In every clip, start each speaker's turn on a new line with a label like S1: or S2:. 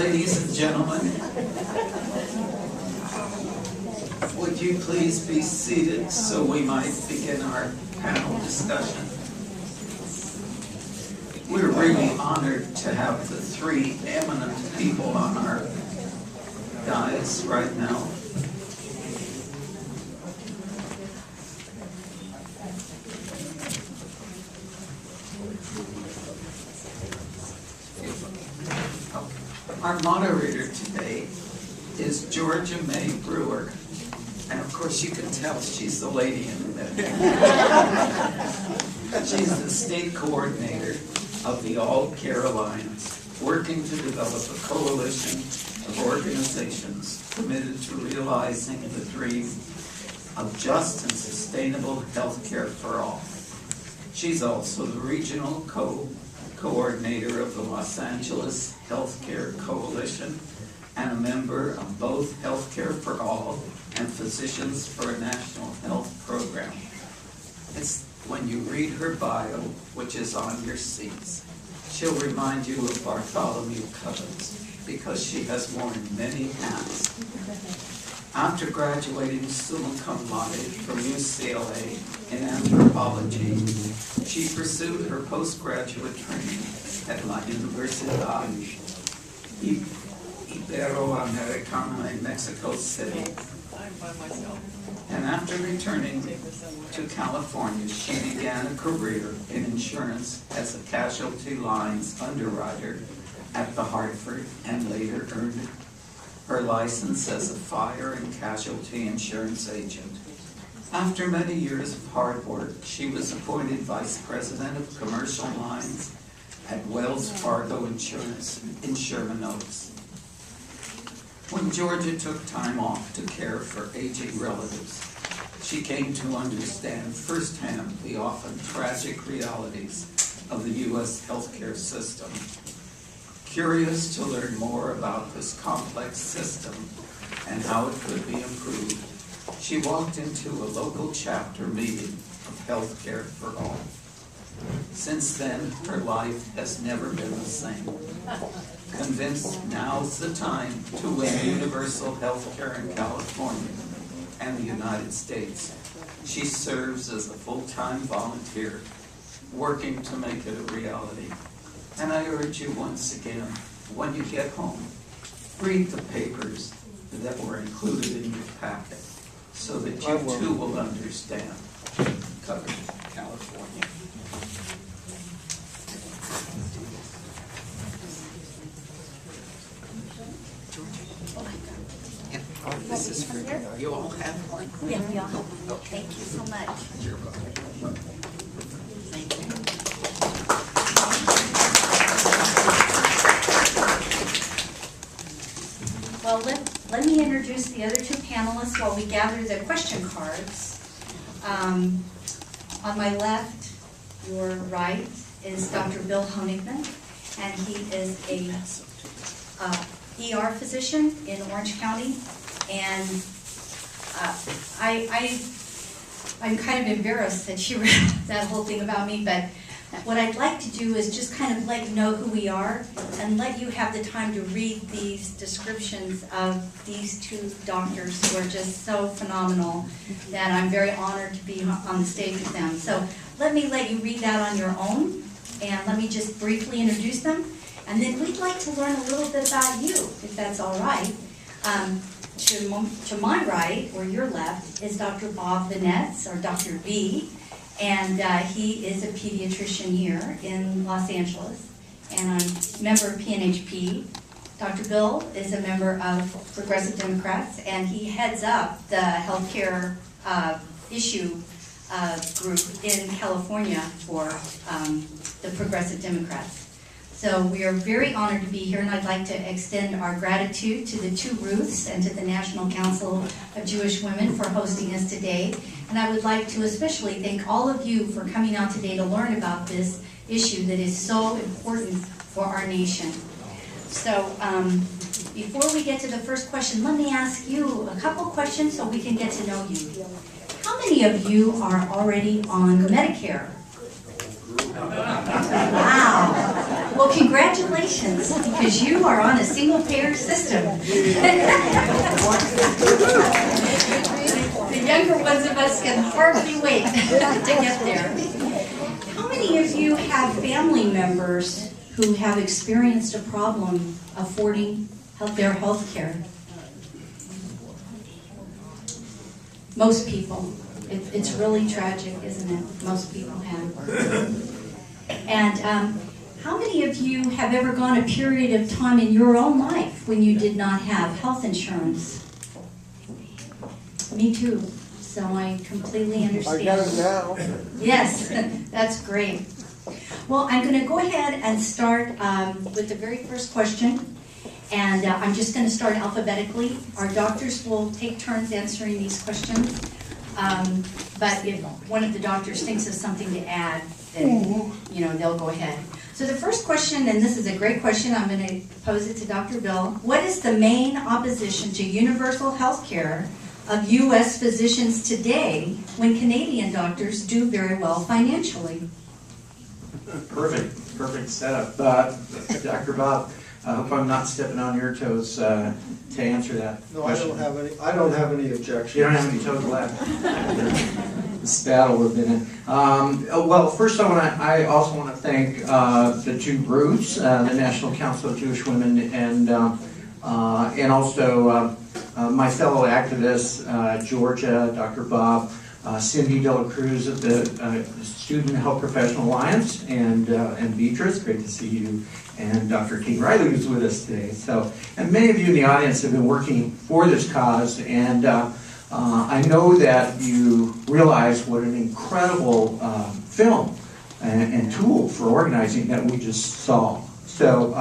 S1: Ladies and gentlemen, would you please be seated so we might begin our panel discussion? We're really honored to have the three eminent people on our dais right now. Our moderator today is Georgia May Brewer. And of course you can tell she's the lady in the middle. She's the state coordinator of the All Care Alliance, working to develop a coalition of organizations committed to realizing the dream of just and sustainable health care for all. She's also the regional coordinator of the Los Angeles Healthcare Coalition and a member of both Healthcare for All and Physicians for a National Health Program. It's when you read her bio, which is on your seats, she'll remind you of Bartholomew Cubbins because she has worn many hats. After graduating summa cum laude from UCLA in anthropology, she pursued her postgraduate training at La Universidad Iberoamericana in Mexico City. And after returning to California, she began a career in insurance as a casualty lines underwriter at the Hartford and later earned her license as a fire and casualty insurance agent. After many years of hard work, she was appointed Vice President of Commercial Lines at Wells Fargo Insurance in Sherman Oaks. When Georgia took time off to care for aging relatives, she came to understand firsthand the often tragic realities of the U.S. healthcare system. Curious to learn more about this complex system and how it could be improved, she walked into a local chapter meeting of Healthcare for All. Since then, her life has never been the same. Convinced now's the time to win universal health care in California and the United States, she serves as a full-time volunteer, working to make it a reality. And I urge you once again, when you get home, read the papers that were included in your packet so that you too will understand covered California. This is for you. You all have one?
S2: Yeah, we all have one. Okay. Thank you so much.
S1: You're welcome.
S2: Thank you. Well, let me introduce the other two panelists while we gather the question cards. On my left, your right, is Dr. Bill Honigman, and he is a ER physician in Orange County. And I'm kind of embarrassed that you read that whole thing about me, but what I'd like to do is just kind of let you know who we are and let you have the time to read these descriptions of these two doctors who are just so phenomenal that I'm very honored to be on the stage with them. So let me let you read that on your own, and let me just briefly introduce them, and then we'd like to learn a little bit about you, if that's all right. To my right, or your left, is Dr. Bob Vanetz, or Dr. B, and he is a pediatrician here in Los Angeles, and I'm a member of PNHP. Dr. Bill is a member of Progressive Democrats, and he heads up the healthcare issue group in California for the Progressive Democrats. So we are very honored to be here, and I'd like to extend our gratitude to the two Ruths and to the National Council of Jewish Women for hosting us today. And I would like to especially thank all of you for coming out today to learn about this issue that is so important for our nation. So before we get to the first question, let me ask you a couple questions so we can get to know you. How many of you are already on Medicare? Wow. Well, congratulations, because you are on a single-payer system. The younger ones of us can hardly wait to get there. How many of you have family members who have experienced a problem affording their health care? Most people. It's really tragic, isn't it? Most people have. And how many of you have ever gone a period of time in your own life when you did not have health insurance? Me too. So I completely understand.
S3: I got it now.
S2: Yes, that's great. Well, I'm going to go ahead and start with the very first question. And I'm just going to start alphabetically. Our doctors will take turns answering these questions. But if one of the doctors thinks of something to add, then they'll go ahead. So the first question, and this is a great question, I'm going to pose it to Dr. Bill. What is the main opposition to universal health care of U.S. physicians today when Canadian doctors do very well financially?
S4: Perfect setup. Dr. Bob, I hope I'm not stepping on your toes to answer that question.
S3: I don't have any objections.
S4: You don't have any toes left. This battle we've been in. Well, first I also want to thank the two groups, the National Council of Jewish Women and also my fellow activists, Georgia, Dr. Bob, Cindy De La Cruz of the Student Health Professional Alliance, and Beatrice, great to see you, and Dr. King Riley who's with us today. So, and many of you in the audience have been working for this cause, and I know that you realize what an incredible film and tool for organizing that we just saw. So,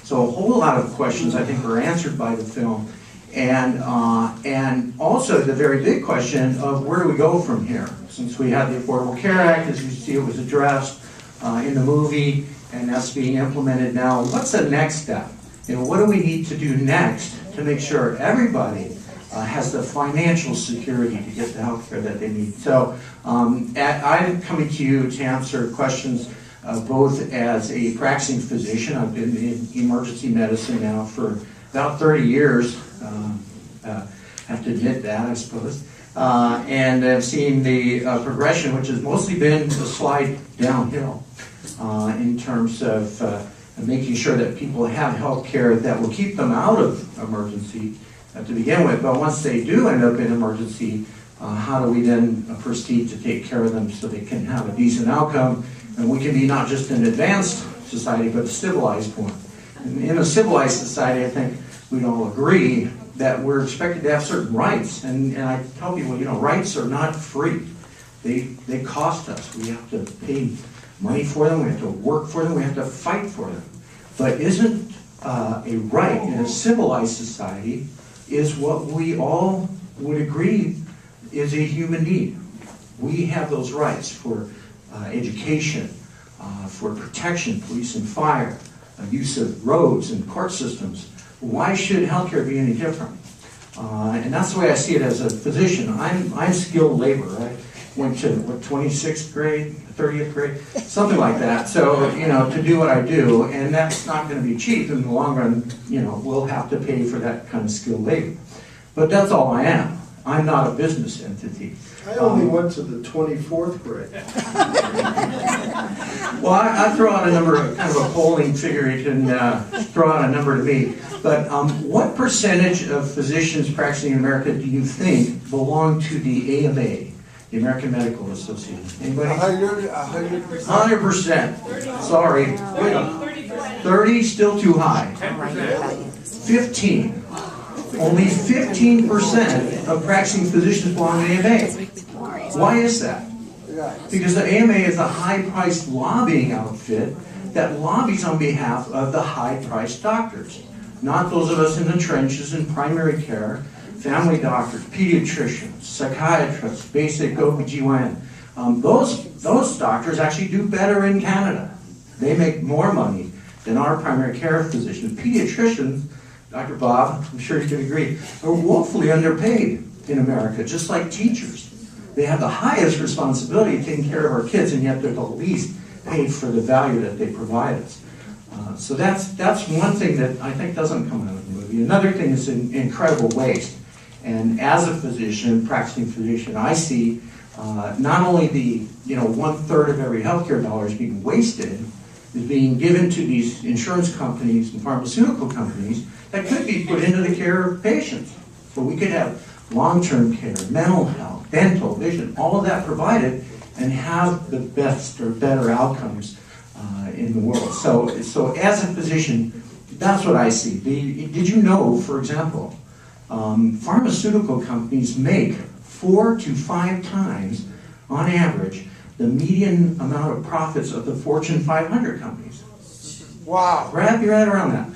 S4: so a whole lot of questions I think were answered by the film. And also the very big question of where do we go from here? Since we had the Affordable Care Act, as you see it was addressed in the movie, and that's being implemented now, what's the next step? What do we need to do next to make sure everybody has the financial security to get the health care that they need? So I'm coming to you to answer questions both as a practicing physician. I've been in emergency medicine now for about 30 years. Have to admit that, I suppose. And I've seen the progression, which has mostly been a slide downhill in terms of making sure that people have health care that will keep them out of emergency to begin with. But once they do end up in emergency, how do we then proceed to take care of them so they can have a decent outcome? And we can be not just an advanced society, but a civilized one. And in a civilized society, I think we'd all agree that we're expected to have certain rights. And I tell people, rights are not free. They cost us. We have to pay money for them. We have to work for them. We have to fight for them. But isn't a right in a civilized society is what we all would agree is a human need. We have those rights for education, for protection, police and fire, use of roads and court systems. Why should healthcare be any different? And that's the way I see it as a physician. I'm skilled labor. I went to 26th grade, 30th grade, something like that. So to do what I do, and that's not going to be cheap in the long run. We'll have to pay for that kind of skilled labor. But that's all I am. I'm not a business entity.
S3: I only went to the 24th grade.
S4: Well, I throw out a number, kind of a polling figure. You can throw out a number to me. But what percentage of physicians practicing in America do you think belong to the AMA, the American Medical Association? Anybody?
S3: 100%.
S4: 100%. Sorry. 30, still too high. 15. Only 15% of practicing physicians belong to the AMA. Why is that? Because the AMA is a high-priced lobbying outfit that lobbies on behalf of the high-priced doctors, not those of us in the trenches in primary care, family doctors, pediatricians, psychiatrists, basic OBGYN. Those doctors actually do better in Canada. They make more money than our primary care physicians. Pediatricians, Dr. Bob, I'm sure you can agree, are woefully underpaid in America, just like teachers. They have the highest responsibility of taking care of our kids, and yet they're the least paid for the value that they provide us. So that's one thing that I think doesn't come out of the movie. Another thing is incredible waste. And as a physician, practicing physician, I see not only the 1/3 of every healthcare dollar is being wasted, is being given to these insurance companies and pharmaceutical companies that could be put into the care of patients. So we could have long-term care, mental health, dental, vision, all of that provided, and have the best or better outcomes in the world. So as a physician, that's what I see. Did you know, for example, pharmaceutical companies make 4 to 5 times, on average, the median amount of profits of the Fortune 500 companies?
S3: Wow.
S4: Wrap your head around that.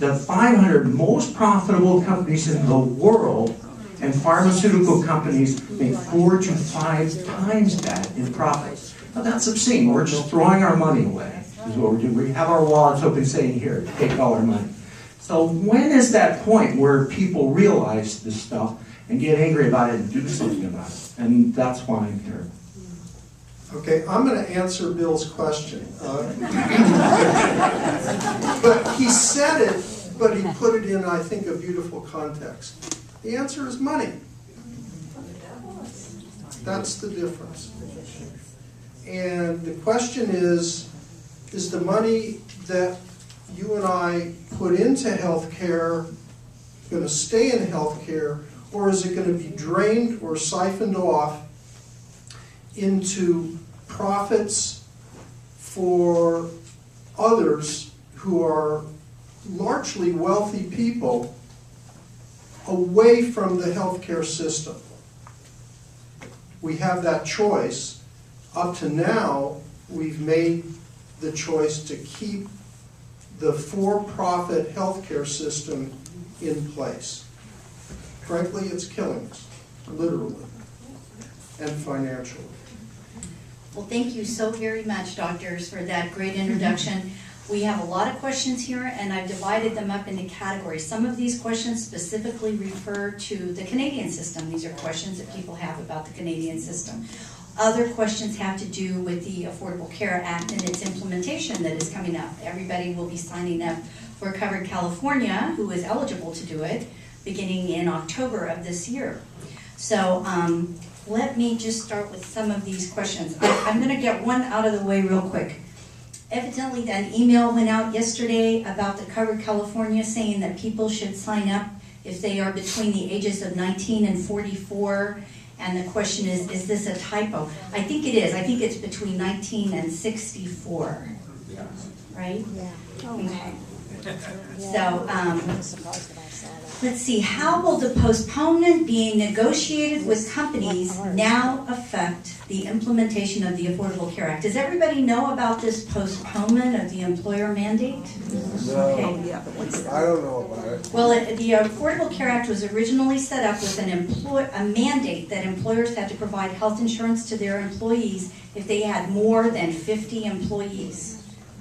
S4: The 500 most profitable companies in the world, and pharmaceutical companies make 4 to 5 times that in profits. Now that's obscene. We're just throwing our money away, is what we're doing. We have our wallets open saying, here, take all our money. So when is that point where people realize this stuff and get angry about it and do something about it? And that's why I'm here.
S3: Okay, I'm going to answer Bill's question. But he said it, but he put it in, I think, a beautiful context. The answer is money. That's the difference. And the question is the money that you and I put into healthcare going to stay in healthcare, or is it going to be drained or siphoned off into profits for others who are largely wealthy people away from the healthcare system? We have that choice. Up to now, we've made the choice to keep the for-profit healthcare system in place. Frankly, it's killing us, literally and financially.
S2: Well, thank you so very much, doctors, for that great introduction. We have a lot of questions here, and I've divided them up into categories. Some of these questions specifically refer to the Canadian system. These are questions that people have about the Canadian system. Other questions have to do with the Affordable Care Act and its implementation that is coming up. Everybody will be signing up for Covered California, who is eligible to do it, beginning in October of this year. So let me just start with some of these questions. I'm going to get one out of the way real quick. Evidently, an email went out yesterday about the Covered California saying that people should sign up if they are between the ages of 19 and 44. And the question is this a typo? I think it is. I think it's between 19 and 64. Right? Yeah. Okay. So, let's see. How will the postponement being negotiated with companies now affect the implementation of the Affordable Care Act? Does everybody know about this postponement of the employer mandate?
S5: No,
S2: Okay.
S5: I don't know about it.
S2: Well, the Affordable Care Act was originally set up with a mandate that employers had to provide health insurance to their employees if they had more than 50 employees.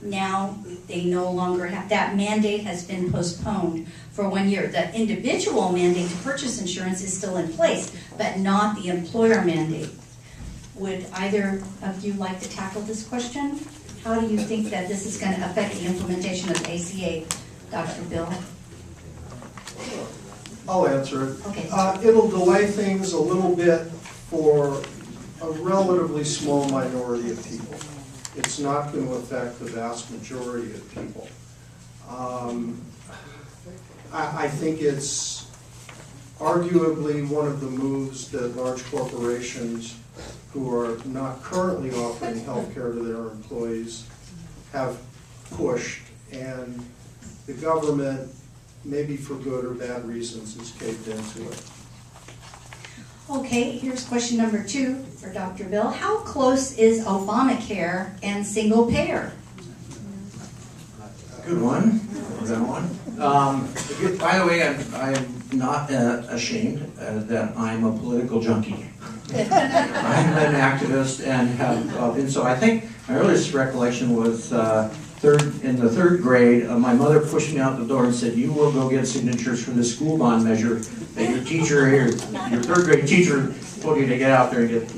S2: Now, they no longer have, that mandate has been postponed for 1 year. The individual mandate to purchase insurance is still in place, but not the employer mandate. Would either of you like to tackle this question? How do you think that this is going to affect the implementation of the ACA, Dr. Bill?
S3: I'll answer it.
S2: Okay.
S3: It'll delay things a little bit for a relatively small minority of people. It's not going to affect the vast majority of people. I think it's arguably one of the moves that large corporations who are not currently offering health care to their employees have pushed, and the government, maybe for good or bad reasons, has caved into it.
S2: Okay, here's question number 2 for Dr. Bill. How close is Obamacare and single payer?
S4: Good one. Good one. By the way, I'm not ashamed that I'm a political junkie. I'm an activist and have been so. I think my earliest recollection was in the third grade. My mother pushed me out the door and said, "You will go get signatures for the school bond measure that your teacher, your third grade teacher, told you to get out there and get,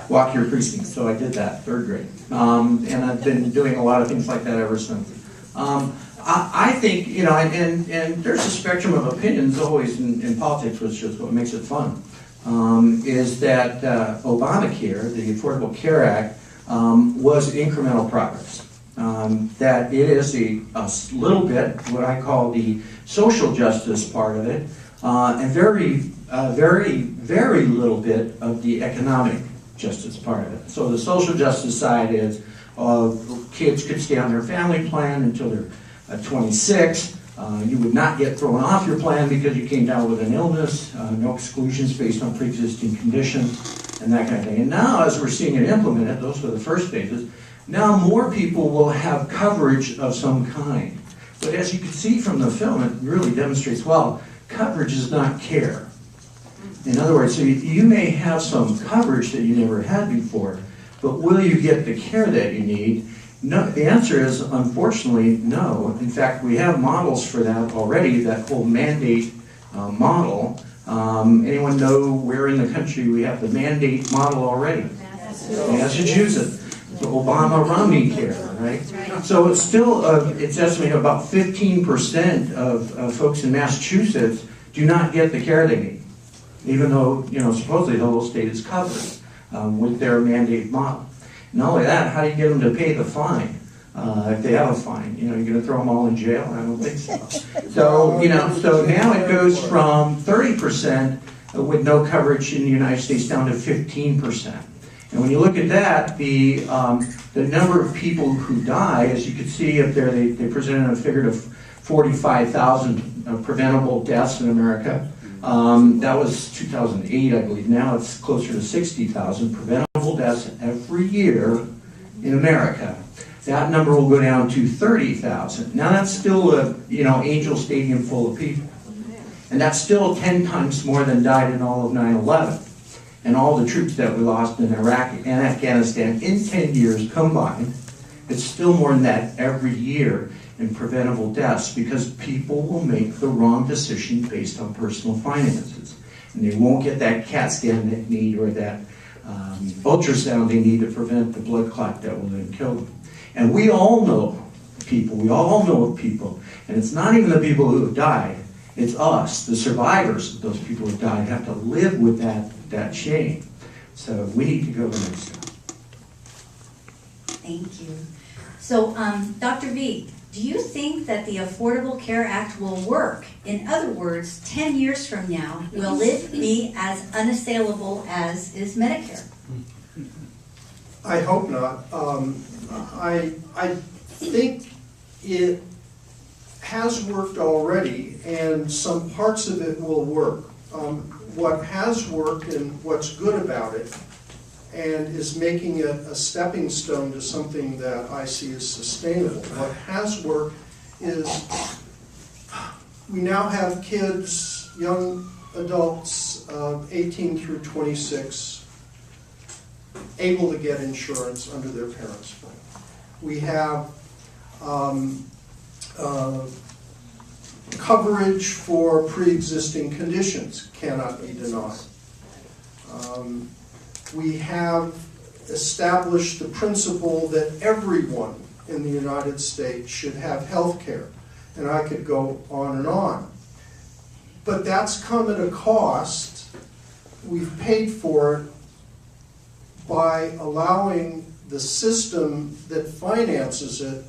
S4: walk your precinct." So I did that, third grade, and I've been doing a lot of things like that ever since. I think, you know, and there's a spectrum of opinions always in politics, which is what makes it fun, is that Obamacare, the Affordable Care Act, was incremental progress. That it is a little bit what I call the social justice part of it, and very little bit of the economic justice part of it. So the social justice side is kids could stay on their family plan until they're 26. You would not get thrown off your plan because you came down with an illness, no exclusions based on pre-existing conditions, and that kind of thing. And now, as we're seeing it implemented, those were the first phases, now more people will have coverage of some kind. But as you can see from the film, it really demonstrates well, coverage is not care. In other words, so you may have some coverage that you never had before, but will you get the care that you need? No, the answer is, unfortunately, no. In fact, we have models for that already, that whole mandate model. Anyone know where in the country we have the mandate model already? Massachusetts. The Obama-Romney care, right? So it's still, it's estimated about 15% of folks in Massachusetts do not get the care they need, even though, you know, supposedly the whole state is covered with their mandate model. Not only that, how do you get them to pay the fine? If they have a fine, you know, you're going to throw them all in jail? I don't think so. So, you know, so now it goes from 30% with no coverage in the United States down to 15%. And when you look at that, the number of people who die, as you can see up there, they presented a figure of 45,000 preventable deaths in America. That was 2008, I believe. Now it's closer to 60,000 preventable deaths every year in America. That number will go down to 30,000. Now that's still a, you know, Angel Stadium full of people. And that's still 10 times more than died in all of 9/11. And all the troops that we lost in Iraq and Afghanistan in 10 years combined. It's still more than that every year in preventable deaths, because people will make the wrong decision based on personal finances. And they won't get that CAT scan they need, or that ultrasound they need to prevent the blood clot that will then kill them. And we all know people, and it's not even the people who have died, it's us, the survivors of those people who died, have to live with that shame. So we need to go the next step.
S2: Thank you. So, Dr. V, do you think that the Affordable Care Act will work? In other words, 10 years from now, will it be as unassailable as is Medicare?
S3: I hope not. I think it has worked already, and some parts of it will work. What has worked and what's good about it, and is making it a stepping stone to something that I see as sustainable. What has worked is we now have kids, young adults, 18 through 26, able to get insurance under their parents' plan. We have coverage for pre-existing conditions cannot be denied. We have established the principle that everyone in the United States should have health care, and I could go on and on. But that's come at a cost. We've paid for it by allowing the system that finances it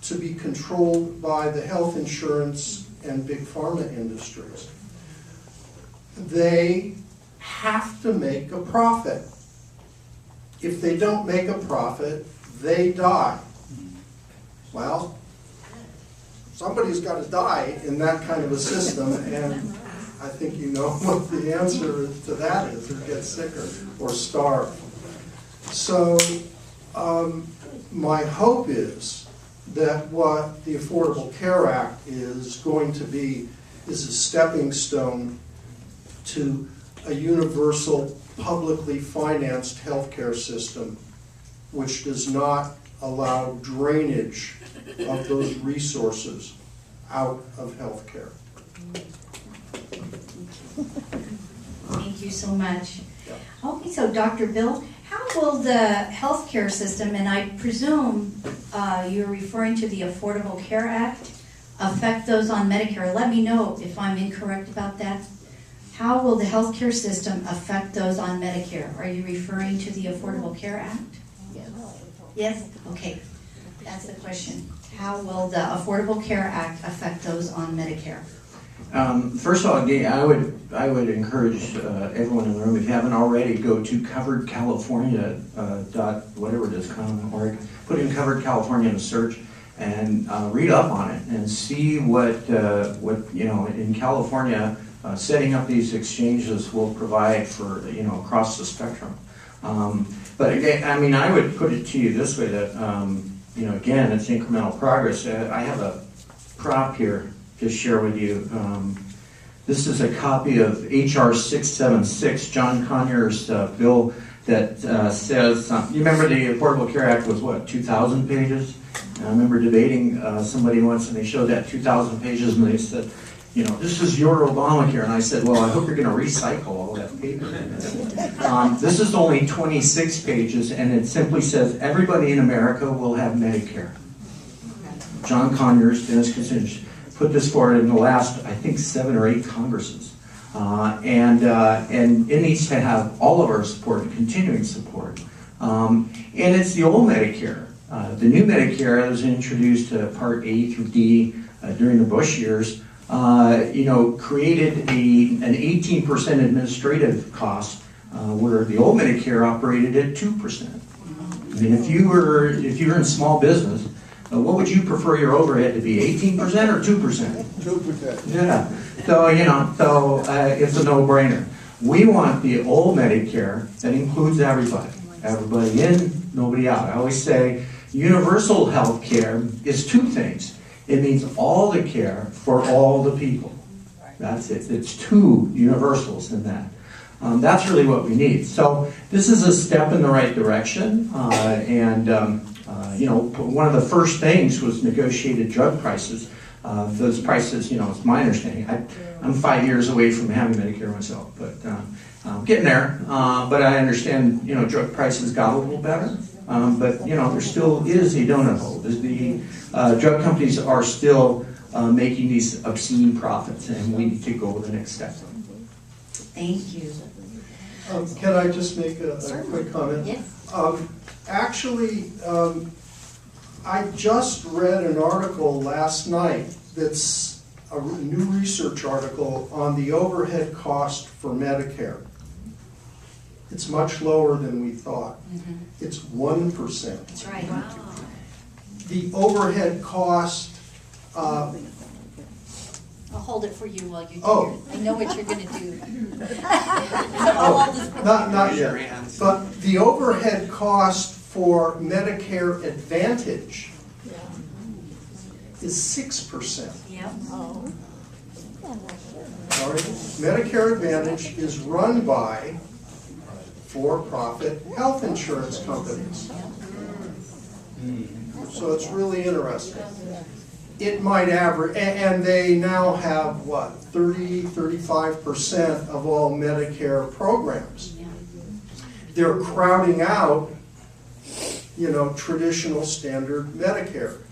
S3: to be controlled by the health insurance and big pharma industries. They have to make a profit. If they don't make a profit, they die. Well, somebody's got to die in that kind of a system, and I think you know what the answer to that is, or get sicker or starve. So my hope is that what the Affordable Care Act is going to be is a stepping stone to a universal, publicly financed healthcare system which does not allow drainage of those resources out of healthcare.
S2: Thank you so much.
S3: Yeah.
S2: Okay, so Dr. Bill, how will the healthcare system, and I presume you're referring to the Affordable Care Act, affect those on Medicare? Let me know if I'm incorrect about that. How will the healthcare system affect those on Medicare? Are you referring to the Affordable Care Act? Yes? Okay, that's the question. How will the Affordable Care Act affect those on Medicare?
S4: First of all, I would encourage everyone in the room, if you haven't already, go to coveredcalifornia.org. Put in Covered California in a search and read up on it and see what in California setting up these exchanges will provide for across the spectrum. But again, I mean, I would put it to you this way that again, it's incremental progress. I have a prop here to share with you. This is a copy of H.R. 676, John Conyers' bill that says, you remember the Affordable Care Act was what, 2,000 pages? And I remember debating somebody once and they showed that 2,000 pages and they said, this is your Obamacare. And I said, well, I hope you're going to recycle all that paper. This is only 26 pages and it simply says, everybody in America will have Medicare. John Conyers, Dennis Kucinich, put this forward in the last, I think, 7 or 8 Congresses. And it needs to have all of our support and continuing support. And it's the old Medicare. The new Medicare that was introduced Part A through D during the Bush years, created an 18% administrative cost, where the old Medicare operated at 2%. I mean, if you were in small business, what would you prefer your overhead to be, 18% or 2%?
S5: 2%.
S4: Yeah. So it's a no-brainer. We want the old Medicare that includes everybody. Everybody in, nobody out. I always say universal health care is 2 things. It means all the care for all the people. That's it. It's 2 universals in that. That's really what we need. So this is a step in the right direction. One of the first things was negotiated drug prices. Those prices, it's my understanding. I'm 5 years away from having Medicare myself, but I'm getting there. But I understand, drug prices got a little better. But there still is a donut hole. The drug companies are still making these obscene profits, and we need to go the next step.
S2: Thank you.
S3: Can I just make a quick comment?
S2: Yes.
S3: Actually, I just read an article last night that's a new research article on the overhead cost for Medicare. It's much lower than we thought.
S2: Mm-hmm.
S3: It's 1%.
S2: That's right. Wow.
S3: The overhead cost,
S2: I'll hold it for you while you do
S3: Oh.
S2: I know what you're going to do.
S3: not yet, but the overhead cost for Medicare Advantage is 6%.
S2: Yep.
S3: All right? Medicare Advantage is run by for-profit health insurance companies. So it's really interesting. It might average, and they now have what, 35% of all Medicare programs. They're crowding out, traditional standard Medicare.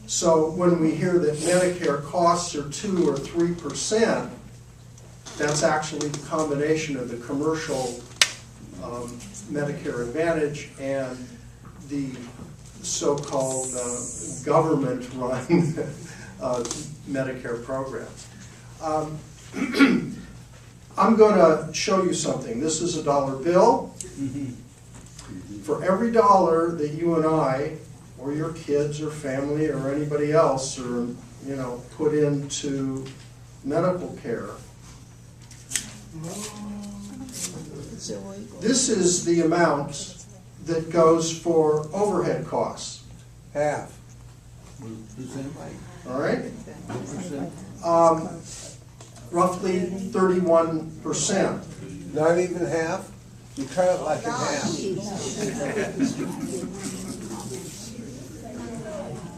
S3: So when we hear that Medicare costs are 2 or 3%, that's actually the combination of the commercial Medicare Advantage and the so-called government-run Medicare programs. I'm going to show you something. This is a $1 bill. For every dollar that you and I, or your kids or family or anybody else, are put into medical care, this is the amount that goes for overhead costs.
S5: Half.
S3: All right? Roughly 31%.
S5: Not even half? You cut it like in half.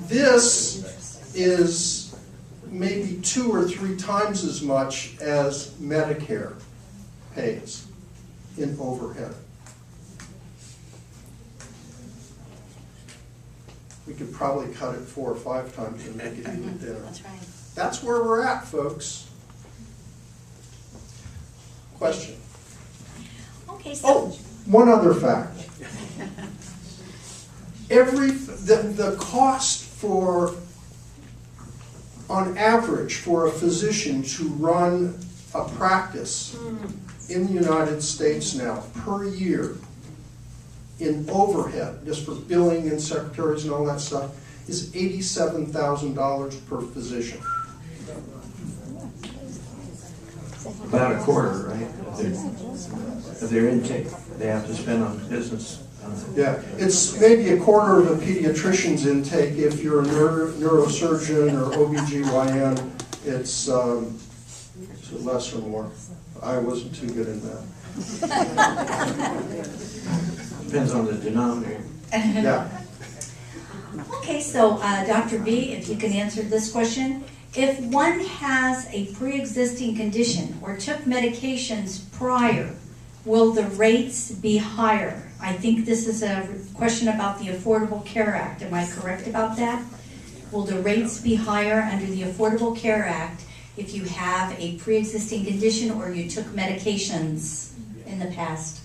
S3: This is maybe 2 or 3 times as much as Medicare pays in overhead. We could probably cut it 4 or 5 times and make it even thinner.
S2: That's right.
S3: That's where we're at, folks. Question?
S2: Okay, so.
S3: Oh, one other fact. The cost for, on average, for a physician to run a practice in the United States now per year in overhead, just for billing and secretaries and all that stuff, is $87,000 per physician.
S4: About a quarter, right, of their intake they have to spend on business.
S3: Yeah, it's maybe a quarter of a pediatrician's intake. If you're a neurosurgeon or OBGYN, it's less or more. I wasn't too good in that.
S4: Depends on the denominator.
S3: Yeah.
S2: Okay, so Dr. B, if you can answer this question. If one has a pre-existing condition or took medications prior, will the rates be higher? I think this is a question about the Affordable Care Act. Am I correct about that? Will the rates be higher under the Affordable Care Act if you have a pre-existing condition or you took medications in the past?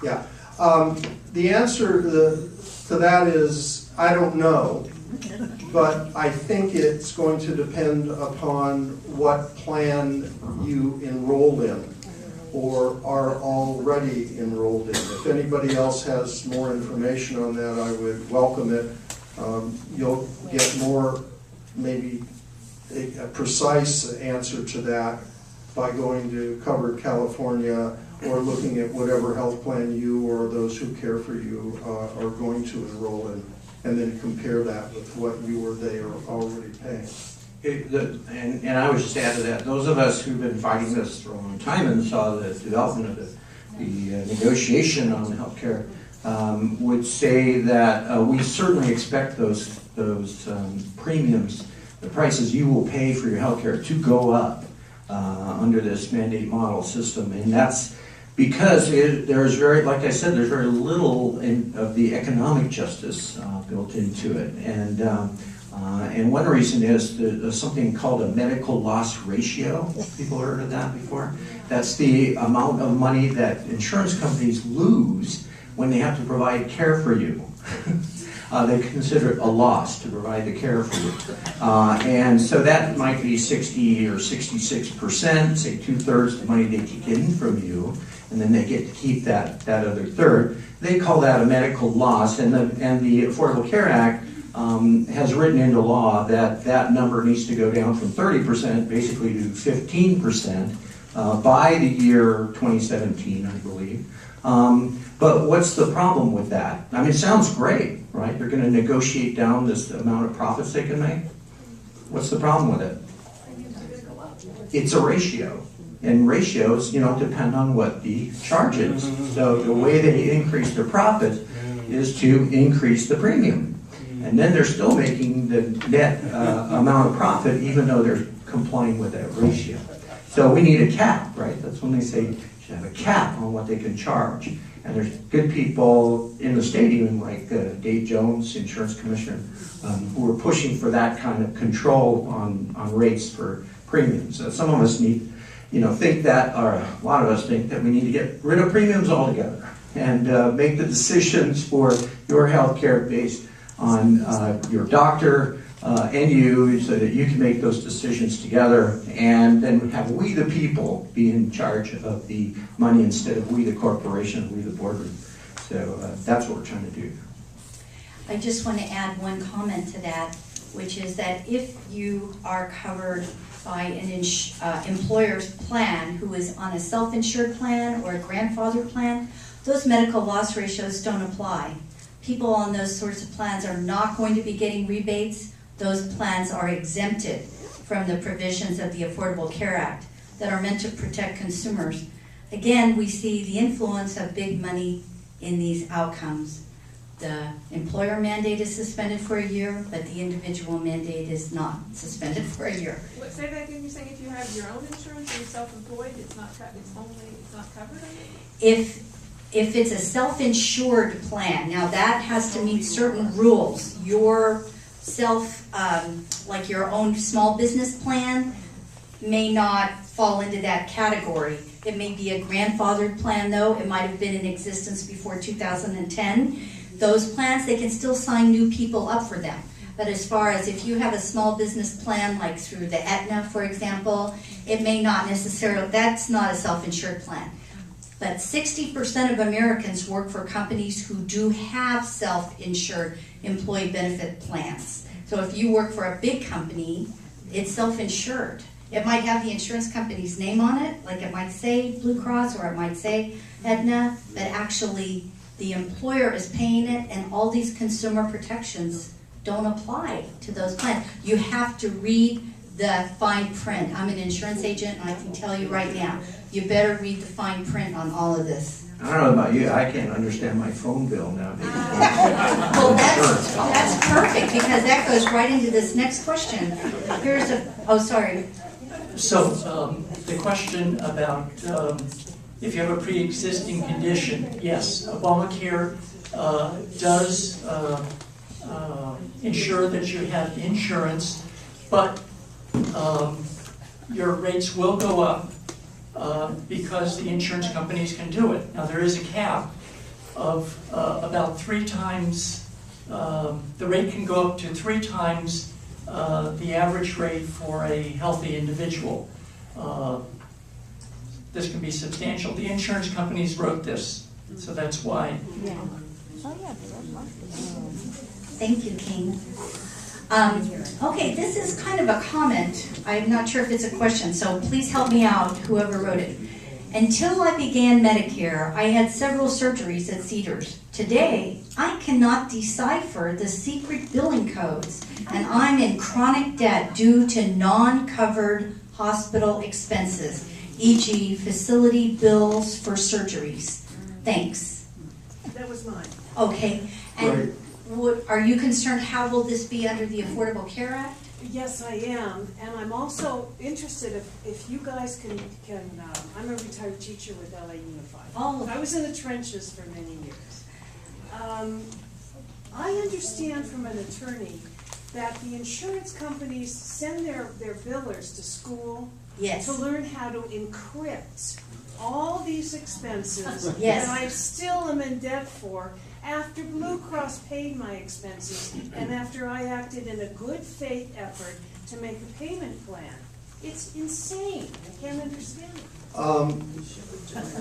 S3: Yeah. The answer to that is, I don't know. But I think it's going to depend upon what plan you enroll in or are already enrolled in. If anybody else has more information on that, I would welcome it. You'll get more, maybe a precise answer to that by going to Covered California or looking at whatever health plan you or those who care for you are going to enroll in, and then compare that with what you or they are already paying.
S4: And I would just add to that, those of us who've been fighting this for a long time and saw the development of the negotiation on healthcare would say that we certainly expect those premiums, the prices you will pay for your healthcare, to go up under this mandate model system, and that's because there's very, like I said, there's very little of the economic justice built into it, and one reason is there's something called a medical loss ratio. People heard of that before? That's the amount of money that insurance companies lose when they have to provide care for you. They consider it a loss to provide the care for you. And so that might be 60 or 66%, say 2/3 the money they keep in from you, and then they get to keep that other third. They call that a medical loss, and the Affordable Care Act has written into law that that number needs to go down from 30% basically to 15% by the year 2017, I believe. But what's the problem with that? I mean, it sounds great, right? They're going to negotiate down this amount of profits they can make. What's the problem with it? It's a ratio. And ratios, depend on what the charge is. So the way they increase their profit is to increase the premium. And then they're still making the net amount of profit even though they're complying with that ratio. So we need a cap, right? That's when they say you should have a cap on what they can charge. And there's good people in the state, even like Dave Jones, insurance commissioner, who are pushing for that kind of control on rates for premiums. Some of us think that, or a lot of us think that we need to get rid of premiums altogether and make the decisions for your health care based on your doctor and you, so that you can make those decisions together, and then have we the people be in charge of the money instead of we the corporation, we the boardroom. So that's what we're trying to do.
S2: I just want to add one comment to that, which is that if you are covered by an employer's plan who is on a self-insured plan or a grandfather plan, those medical loss ratios don't apply. People on those sorts of plans are not going to be getting rebates. Those plans are exempted from the provisions of the Affordable Care Act that are meant to protect consumers. Again, we see the influence of big money in these outcomes. The employer mandate is suspended for a year, but the individual mandate is not suspended for a year.
S6: What, say that again, you're saying if you have your own insurance and you're self-employed, it's not covered under it?
S2: if it's a self-insured plan, now that has to meet certain rules. Your like your own small business plan may not fall into that category. It may be a grandfathered plan though, it might have been in existence before 2010. Those plans, they can still sign new people up for them. But as far as if you have a small business plan, like through the Aetna, for example, it may not necessarily, that's not a self-insured plan. But 60% of Americans work for companies who do have self-insured employee benefit plans. So if you work for a big company, it's self-insured. It might have the insurance company's name on it, like it might say Blue Cross or it might say Aetna, but actually the employer is paying it, and all these consumer protections don't apply to those plans. You have to read the fine print. I'm an insurance agent, and I can tell you right now, you better read the fine print on all of this.
S4: I don't know about you, I can't understand my phone bill nowadays.
S2: Well, that's perfect, because that goes right into this next question. Here's a, oh, sorry.
S6: So, the question about if you have a pre-existing condition, yes, Obamacare does ensure that you have insurance, but your rates will go up because the insurance companies can do it. Now, there is a cap of about 3 times, the rate can go up to 3 times the average rate for a healthy individual. This can be substantial. The insurance companies wrote this, so that's why.
S2: Thank you, King. Okay, this is kind of a comment. I'm not sure if it's a question, so please help me out, whoever wrote it. Until I began Medicare, I had several surgeries at Cedars. Today, I cannot decipher the secret billing codes, and I'm in chronic debt due to non-covered hospital expenses, e.g. facility bills for surgeries. Thanks.
S7: That was mine.
S2: Okay, and
S3: Right.
S2: are you concerned, how will this be under the Affordable Care Act?
S7: Yes, I am, and I'm also interested if you guys can I'm a retired teacher with LA Unified.
S2: Oh.
S7: I was in the trenches for many years. I understand from an attorney that the insurance companies send their billers to school
S2: Yes.
S7: to learn how to encrypt all these expenses
S2: Yes.
S7: that I still am in debt for after Blue Cross paid my expenses and after I acted in a good faith effort to make a payment plan. It's insane. I can't understand it.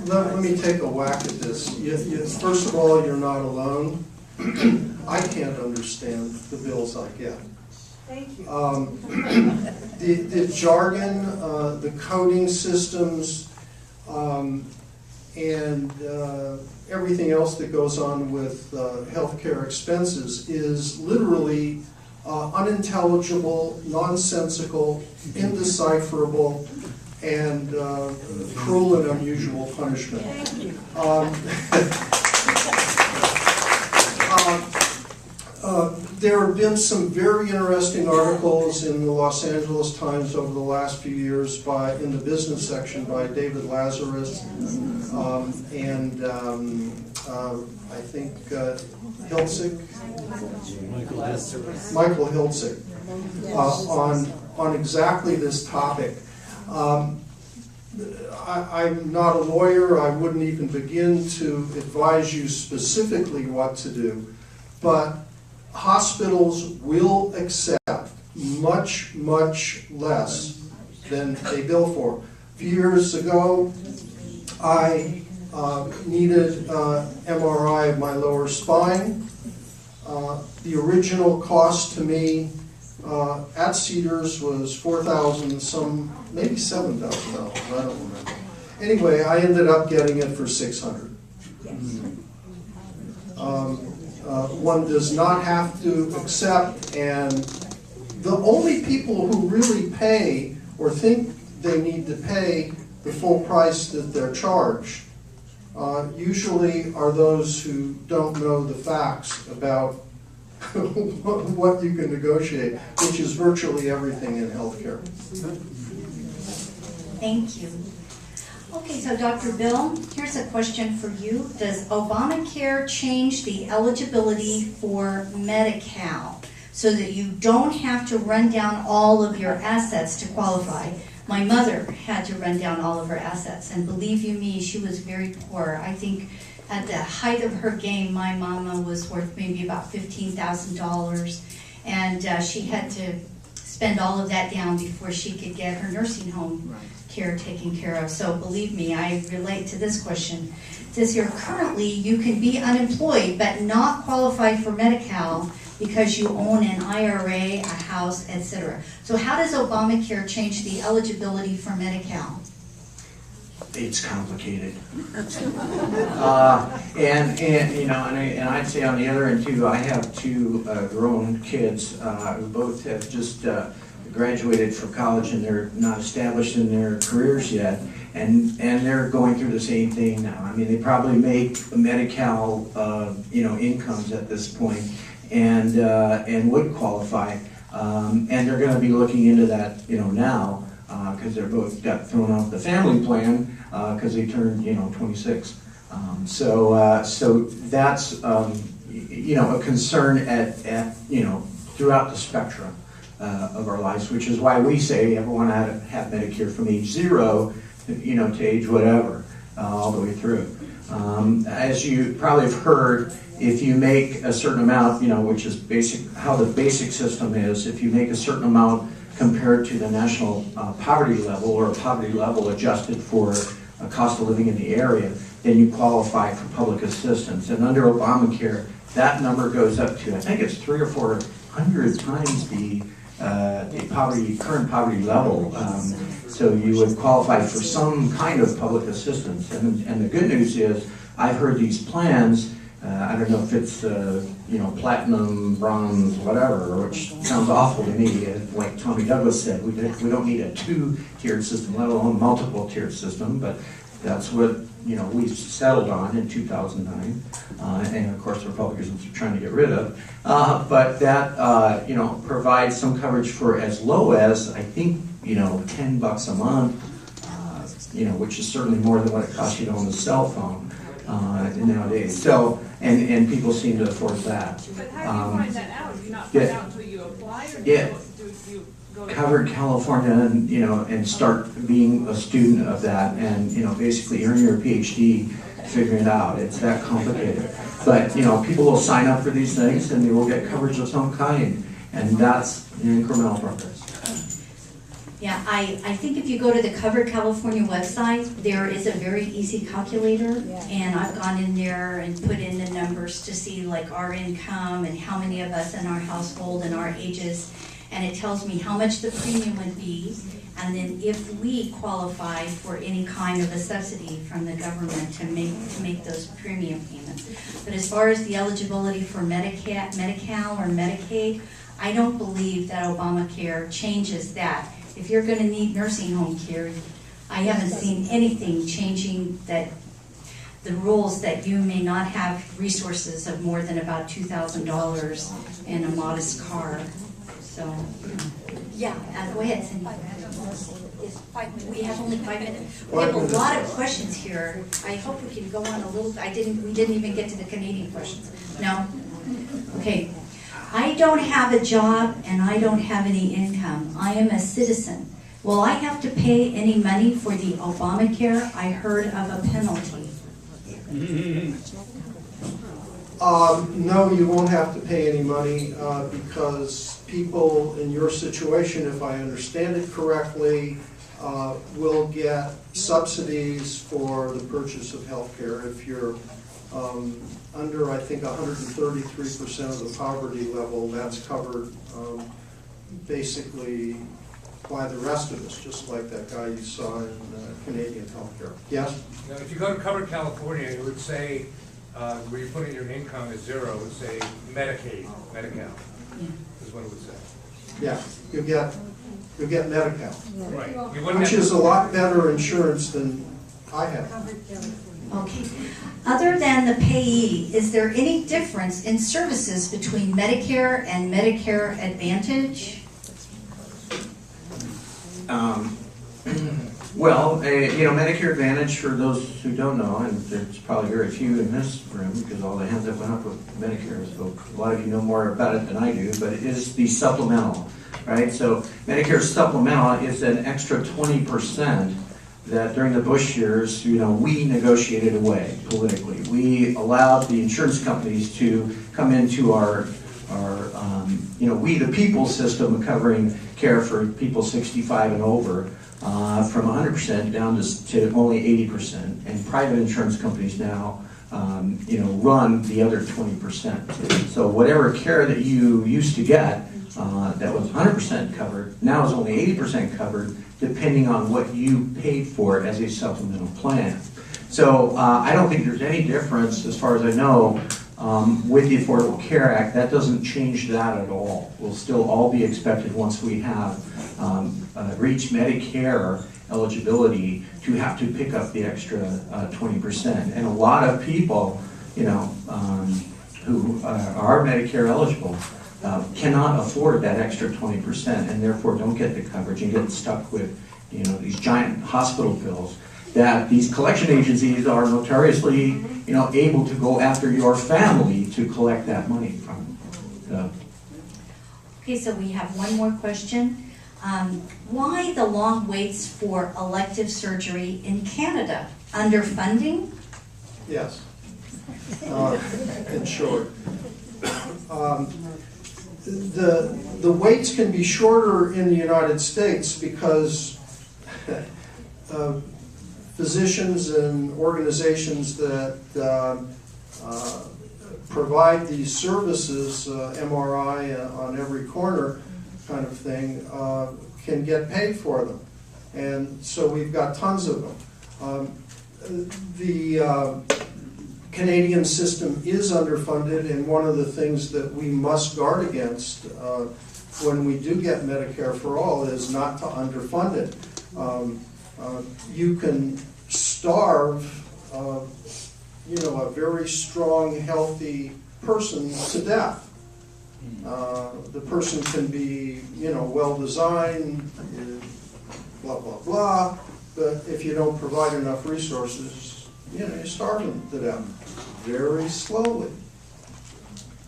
S3: Let me take a whack at this. First of all, you're not alone. I can't understand the bills I get.
S7: Thank you.
S3: The jargon, the coding systems, and everything else that goes on with healthcare expenses is literally unintelligible, nonsensical, indecipherable, and cruel and unusual punishment.
S7: Thank you.
S3: There have been some very interesting articles in the Los Angeles Times over the last few years in the business section by David Lazarus and I think Hiltzik, Michael Hiltzik, on exactly this topic. I'm not a lawyer. I wouldn't even begin to advise you specifically what to do, but hospitals will accept much, much less than they bill for. A few years ago, I needed MRI of my lower spine. The original cost to me at Cedars was $4,000 some, maybe $7,000, I don't remember. Anyway, I ended up getting it for $600. One does not have to accept, and the only people who really pay or think they need to pay the full price that they're charged usually are those who don't know the facts about what you can negotiate, which is virtually everything in healthcare.
S2: Thank you. Okay, so Dr. Bill, here's a question for you. Does Obamacare change the eligibility for Medi-Cal so that you don't have to run down all of your assets to qualify? My mother had to run down all of her assets, and believe you me, she was very poor. I think at the height of her game, my mama was worth maybe about $15,000, and she had to spend all of that down before she could get her nursing home care taken care of. So believe me, I relate to this question. It says here, currently you can be unemployed but not qualify for Medi-Cal because you own an IRA, a house, etc. So how does Obamacare change the eligibility for Medi-Cal?
S4: It's complicated. And I'd say on the other end too, I have two grown kids who both have just graduated from college and they're not established in their careers yet, and they're going through the same thing now. I mean, they probably make Medi-Cal incomes at this point, and would qualify, and they're going to be looking into that now. Because they're both got thrown off the family plan because they turned 26. So that's a concern at throughout the spectrum of our lives, which is why we say everyone ought to have Medicare from age 0 to age whatever, all the way through. As you probably have heard, if you make a certain amount, which is how the basic system is, if you make a certain amount compared to the national poverty level, or poverty level adjusted for a cost of living in the area, then you qualify for public assistance. And under Obamacare, that number goes up to, I think it's 300 or 400 times the current poverty level. So you would qualify for some kind of public assistance. And the good news is, I've heard these plans. I don't know if it's platinum, bronze, whatever, which sounds awful to me. Like Tommy Douglas said, we don't need a 2-tiered system, let alone multiple-tiered system. But that's what we settled on in 2009, and of course the Republicans are trying to get rid of. But that provides some coverage for as low as, I think, $10 a month, which is certainly more than what it costs you to own a cell phone nowadays. So, and people seem to afford that.
S8: But how do you find that out? Do you not find out until you apply, or do you go to
S4: Covered California, and start being a student of that, and basically earn your PhD, figuring it out. It's that complicated. But people will sign up for these things, and they will get coverage of some kind, and that's an incremental progress.
S2: Yeah, I think if you go to the Covered California website, there is a very easy calculator, and I've gone in there and put in the numbers to see like our income and how many of us in our household and our ages, and it tells me how much the premium would be, and then if we qualify for any kind of a subsidy from the government to make those premium payments. But as far as the eligibility for Medi-Cal or Medicaid, I don't believe that Obamacare changes that. If you're going to need nursing home care, I haven't seen anything changing the rules that you may not have resources of more than about $2,000 and a modest car. So, yeah, go ahead, Cindy. We have only 5 minutes. We have a lot of questions here. I hope we can go on a little. We didn't even get to the Canadian questions. No? Okay. I don't have a job and I don't have any income. I am a citizen. Will I have to pay any money for the Obamacare? I heard of a penalty.
S3: No, you won't have to pay any money because people in your situation, if I understand it correctly, will get subsidies for the purchase of health care if you're under, I think, 133% of the poverty level. That's covered basically by the rest of us, just like that guy you saw in Canadian healthcare. Yes?
S9: Now, if you go to Covered California, it would say, where you put in your income is 0, it would say Medicaid, Medi-Cal, is what it would say.
S3: Yeah, you get Medi-Cal,
S9: Right. You wouldn't
S3: which
S9: have
S3: is
S9: to-
S3: a lot better insurance than I have.
S2: Okay. Other than the payee, is there any difference in services between Medicare and Medicare
S4: Well, Medicare Advantage, for those who don't know, and there's probably very few in this room because all the hands that went up with Medicare, so a lot of you know more about it than I do, but it is the supplemental, right? So Medicare supplemental is an extra 20% that during the Bush years, we negotiated away politically. We allowed the insurance companies to come into our we the people system covering care for people 65 and over from 100% down to only 80%. And private insurance companies now, run the other 20%. So whatever care that you used to get that was 100% covered, now is only 80% covered, depending on what you paid for as a supplemental plan. So I don't think there's any difference, as far as I know, with the Affordable Care Act. That doesn't change that at all. We'll still all be expected, once we have reached Medicare eligibility, to have to pick up the extra 20%. And a lot of people, who are Medicare eligible, cannot afford that extra 20%, and therefore don't get the coverage and get stuck with, these giant hospital bills that these collection agencies are notoriously, able to go after your family to collect that money from.
S2: Okay, so we have one more question. Why the long waits for elective surgery in Canada? Underfunding?
S3: Yes. In short. The waits can be shorter in the United States because physicians and organizations that provide these services, MRI on every corner kind of thing, can get paid for them. And so we've got tons of them. The Canadian system is underfunded, and one of the things that we must guard against when we do get Medicare for All is not to underfund it. You can starve a very strong, healthy person to death. The person can be, well designed, blah, blah, blah, but if you don't provide enough resources, you starve them to death very slowly.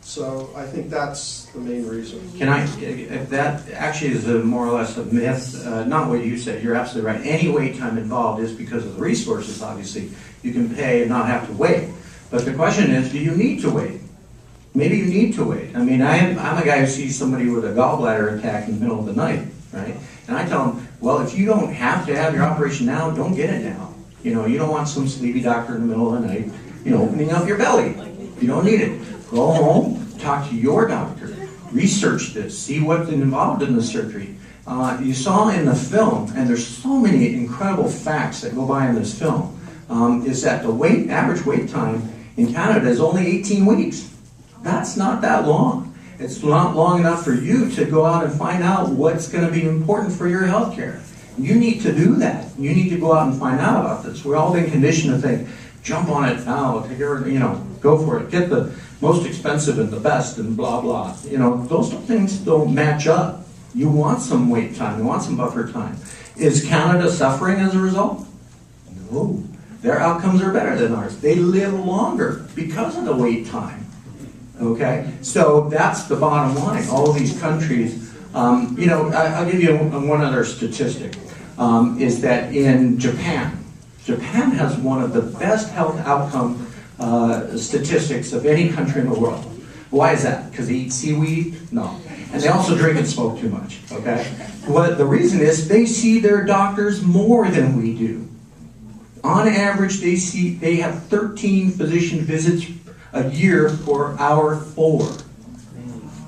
S3: So I think that's the main reason. That actually is more or less a myth, not what you said. You're absolutely right. Any wait time involved is because of the resources, obviously. You can pay and not have to wait. But the question is, do you need to wait? Maybe you need to wait. I mean, I'm a guy who sees somebody with a gallbladder attack in the middle of the night, right? And I tell them, well, if you don't have to have your operation now, don't get it now. You don't want some sleepy doctor in the middle of the night, opening up your belly. You don't need it. Go home, talk to your doctor, research this, see what's involved in the surgery. You saw in the film, and there's so many incredible facts that go by in this film, is that the average wait time in Canada is only 18 weeks. That's not that long. It's not long enough for you to go out and find out what's going to be important for your health care. You need to do that. You need to go out and find out about this. We've all been conditioned to think, jump on it now, go for it, get the most expensive and the best and blah, blah. Those things don't match up. You want some wait time, you want some buffer time. Is Canada suffering as a result? No. Their outcomes are better than ours. They live longer because of the wait time. Okay? So that's the bottom line. All of these countries, I'll give you one other statistic, is that in Japan has one of the best health outcome statistics of any country in the world. Why is that? Because they eat seaweed? No. And they also drink and smoke too much, okay? Well, the reason is they see their doctors more than we do. On average, they have 13 physician visits a year for hour 4.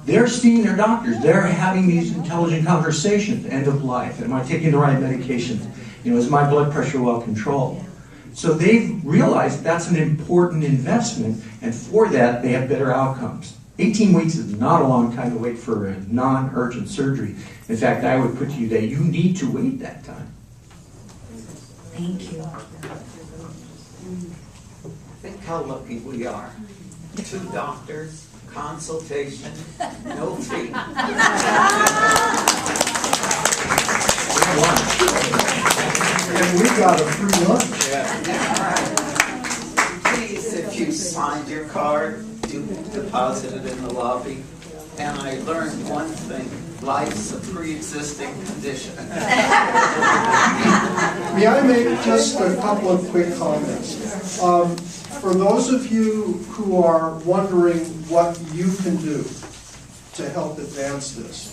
S3: They're seeing their doctors. They're having these intelligent conversations. End of life. Am I taking the right medications? Is my blood pressure well controlled? So they've realized that's an important investment, and for that, they have better outcomes. 18 weeks is not a long time to wait for a non-urgent surgery. In fact, I would put to you that you need to wait that time.
S2: Thank you.
S1: Think how lucky we are. 2 doctors, consultation, no fee.
S4: One.
S3: And we got a free lunch.
S1: Please, if you signed your card, do deposit it in the lobby. And I learned one thing, life's a pre-existing condition.
S3: May I make just a couple of quick comments? For those of you who are wondering what you can do to help advance this,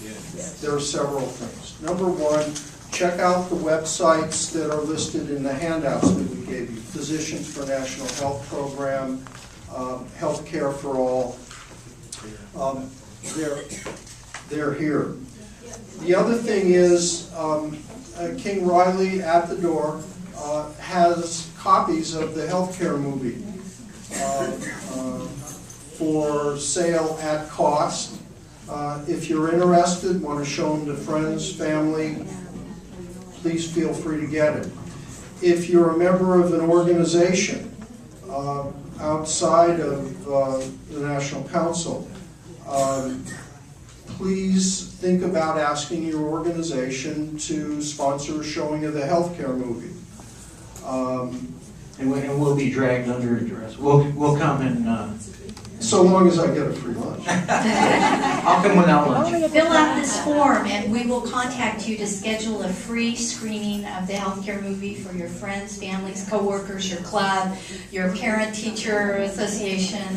S3: there are several things. Number one, check out the websites that are listed in the handouts that we gave you. Physicians for National Health Program, Healthcare for All. They're here. The other thing is, King Riley at the door has copies of the healthcare movie for sale at cost. If you're interested, want to show them to friends, family, please feel free to get it. If you're a member of an organization outside of the National Council, please think about asking your organization to sponsor a showing of the healthcare movie.
S4: And we'll be dragged under duress. We'll come and,
S3: So long as I get a free lunch.
S4: I'll come without lunch.
S2: Fill out this form and we will contact you to schedule a free screening of the healthcare movie for your friends, families, coworkers, your club, your parent-teacher association.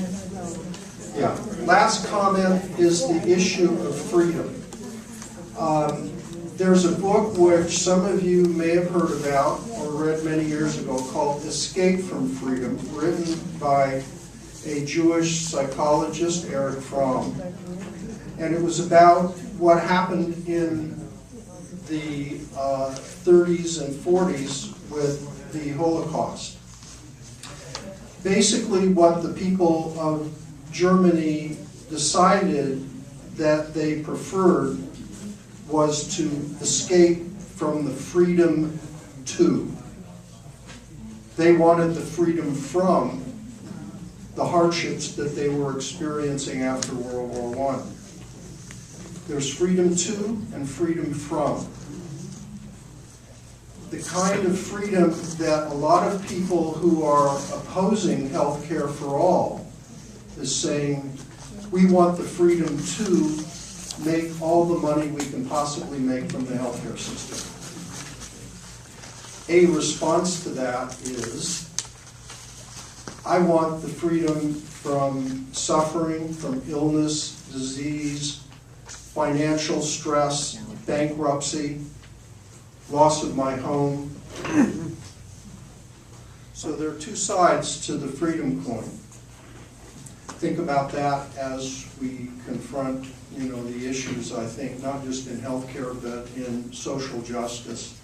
S3: Yeah. Last comment is the issue of freedom. There's a book which some of you may have heard about or read many years ago called Escape from Freedom, written by a Jewish psychologist, Erich Fromm. And it was about what happened in the 30s and 40s with the Holocaust. Basically, what the people of Germany decided that they preferred was to escape from the freedom to. They wanted the freedom from the hardships that they were experiencing after World War I. There's freedom to and freedom from. The kind of freedom that a lot of people who are opposing healthcare for all is saying, we want the freedom to make all the money we can possibly make from the healthcare system. A response to that is, I want the freedom from suffering, from illness, disease, financial stress, bankruptcy, loss of my home. So there are two sides to the freedom coin. Think about that as we confront, the issues, I think, not just in healthcare, but in social justice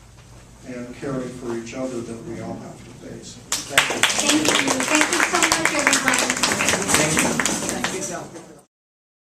S3: and caring for each other that we all have to face. Thank you.